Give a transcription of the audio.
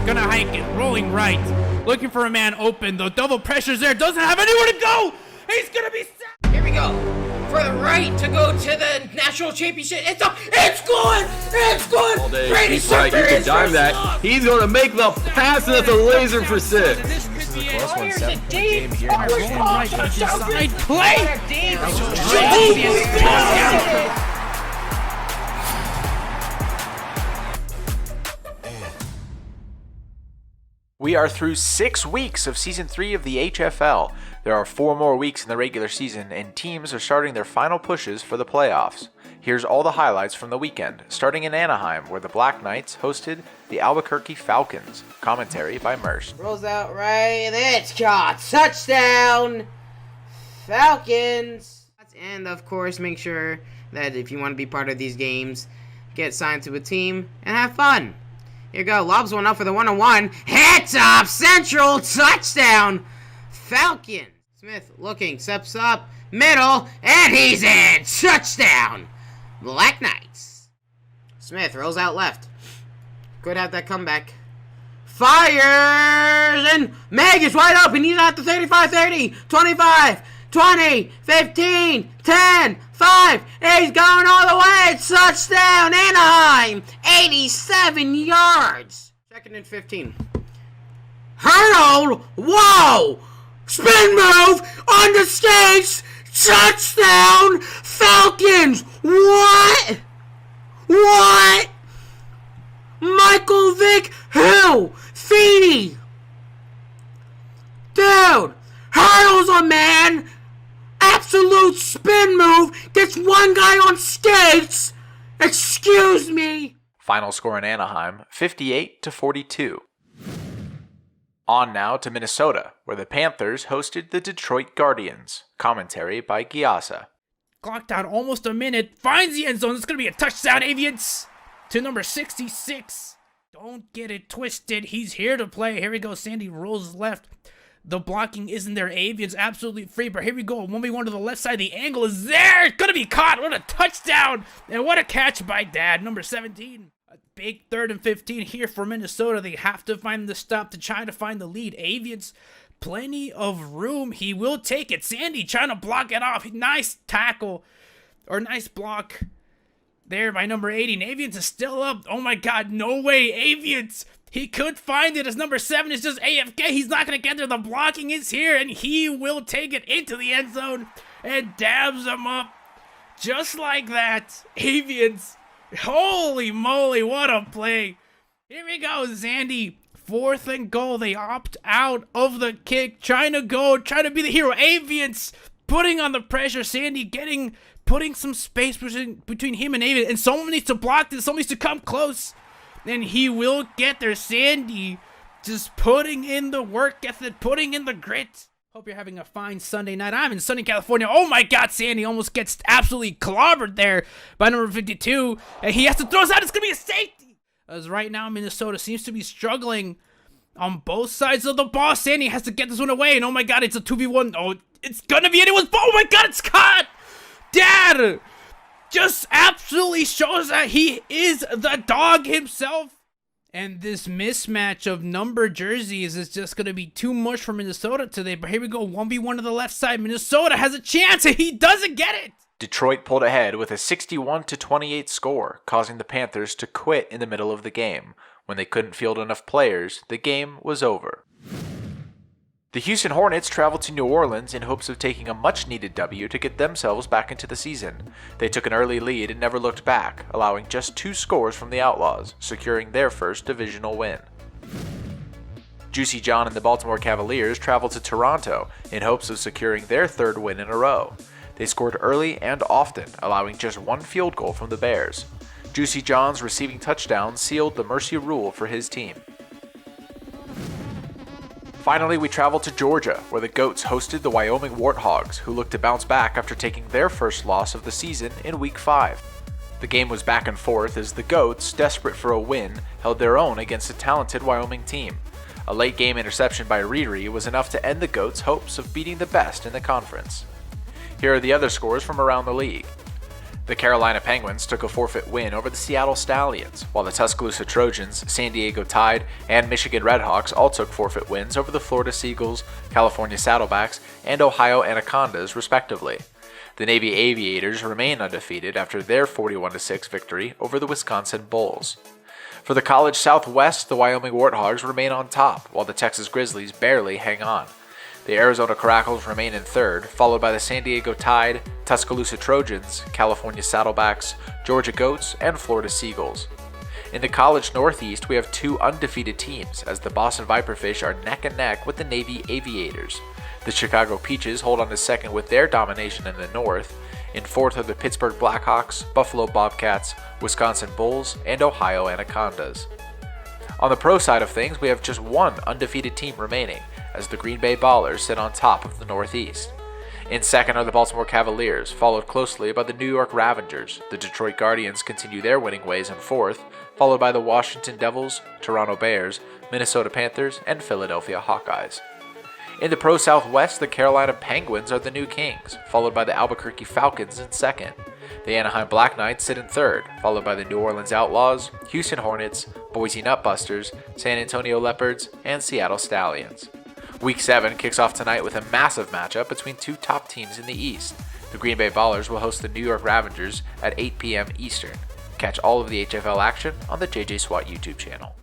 gonna hike it, rolling right, looking for a man open. The double pressure's there, doesn't have anywhere to go. He's gonna be set. Here we go. For the right to go to the national championship. It's up. It's good. It's good. All day. Brady He's right. You can dime that. He's going to make the pass, and that's a laser for 6. This could be it. Oh, here's a deep. Rolling right, inside play. We are through 6 weeks of Season 3 of the HFL. There are 4 more weeks in the regular season, and teams are starting their final pushes for the playoffs. Here's all the highlights from the weekend, starting in Anaheim, where the Black Knights hosted the Albuquerque Falcons. Commentary by Merce. Rolls out right. It's caught. Touchdown. Falcons. And, of course, make sure that if you want to be part of these games, get signed to a team and have fun. Here you go. Lobs one up for the 1-on-1. Hits up. Central. Touchdown. Falcons. Smith looking. Steps up. Middle. And he's in. Touchdown. Black Knights. Smith rolls out left. Could have that comeback. Fires. And Meg is wide open. He's at the 35-30. 25. 20. 15. 10. 5. He's going all the way. Touchdown. Anaheim. 87 yards. 2nd and 15. Hurdle. Whoa. Spin move. On the skates. Touchdown. Falcons. What? What? Michael Vick. Who? Feeney. Dude. Hurdles a man. Absolute spin move. Gets one guy on skates. Excuse me. Final score in Anaheim, 58-42. On now to Minnesota, where the Panthers hosted the Detroit Guardians. Commentary by Giasa. Clocked out almost a minute. Finds the end zone. It's going to be a touchdown, Avians. To number 66. Don't get it twisted. He's here to play. Here we go. Sandy rolls left. The blocking isn't there. Avian's absolutely free. But here we go. 1v1 to the left side. The angle is there. It's going to be caught. What a touchdown. And what a catch by Dad. Number 17. A big 3rd and 15 here for Minnesota. They have to find the stop to try to find the lead. Avian's plenty of room. He will take it. Sandy trying to block it off. Nice tackle. Or nice block there by number 80. Avians is still up. Oh my God. No way. Avians. He could find it as number 7 is just AFK. He's not going to get there. The blocking is here, and he will take it into the end zone and dabs him up just like that. Avians, holy moly, what a play. Here we go, Zandy. 4th and goal. They opt out of the kick, trying to be the hero. Avians putting on the pressure. Sandy putting some space between him and Avians, and someone needs to block this. Someone needs to come close. And he will get there. Sandy just putting in the work ethic, putting in the grit. Hope you're having a fine Sunday night. I'm in sunny California. Oh my God, Sandy almost gets absolutely clobbered there by number 52. And he has to throw us out. It's going to be a safety. As right now, Minnesota seems to be struggling on both sides of the ball. Sandy has to get this one away. And oh my God, it's a 2v1. Oh, it's going to be anyone's ball. Oh my God, it's caught. Dad just absolutely shows that he is the dog himself. And this mismatch of number jerseys is just going to be too much for Minnesota today. But here we go, 1v1 to the left side. Minnesota has a chance, and he doesn't get it. Detroit pulled ahead with a 61-28 score, causing the Panthers to quit in the middle of the game. When they couldn't field enough players, the game was over. The Houston Hornets traveled to New Orleans in hopes of taking a much-needed W to get themselves back into the season. They took an early lead and never looked back, allowing just 2 scores from the Outlaws, securing their first divisional win. Juicy John and the Baltimore Cavaliers traveled to Toronto in hopes of securing their 3rd win in a row. They scored early and often, allowing just 1 field goal from the Bears. Juicy John's receiving touchdown sealed the mercy rule for his team. Finally, we traveled to Georgia, where the Goats hosted the Wyoming Warthogs, who looked to bounce back after taking their first loss of the season in Week 5. The game was back and forth as the Goats, desperate for a win, held their own against a talented Wyoming team. A late-game interception by Riri was enough to end the Goats' hopes of beating the best in the conference. Here are the other scores from around the league. The Carolina Penguins took a forfeit win over the Seattle Stallions, while the Tuscaloosa Trojans, San Diego Tide, and Michigan Redhawks all took forfeit wins over the Florida Seagulls, California Saddlebacks, and Ohio Anacondas, respectively. The Navy Aviators remain undefeated after their 41-6 victory over the Wisconsin Bulls. For the College Southwest, the Wyoming Warthogs remain on top, while the Texas Grizzlies barely hang on. The Arizona Caracals remain in third, followed by the San Diego Tide, Tuscaloosa Trojans, California Saddlebacks, Georgia Goats, and Florida Seagulls. In the College Northeast, we have two undefeated teams, as the Boston Viperfish are neck and neck with the Navy Aviators. The Chicago Peaches hold on to second with their domination in the North. In fourth are the Pittsburgh Blackhawks, Buffalo Bobcats, Wisconsin Bulls, and Ohio Anacondas. On the pro side of things, we have just one undefeated team remaining, as the Green Bay Ballers sit on top of the Northeast. In second are the Baltimore Cavaliers, followed closely by the New York Ravengers. The Detroit Guardians continue their winning ways in fourth, followed by the Washington Devils, Toronto Bears, Minnesota Panthers, and Philadelphia Hawkeyes. In the Pro Southwest, the Carolina Penguins are the new kings, followed by the Albuquerque Falcons in second. The Anaheim Black Knights sit in third, followed by the New Orleans Outlaws, Houston Hornets, Boise Nutbusters, San Antonio Leopards, and Seattle Stallions. Week 7 kicks off tonight with a massive matchup between two top teams in the East. The Green Bay Ballers will host the New York Ravengers at 8 p.m. Eastern. Catch all of the HFL action on the JJ SWAT YouTube channel.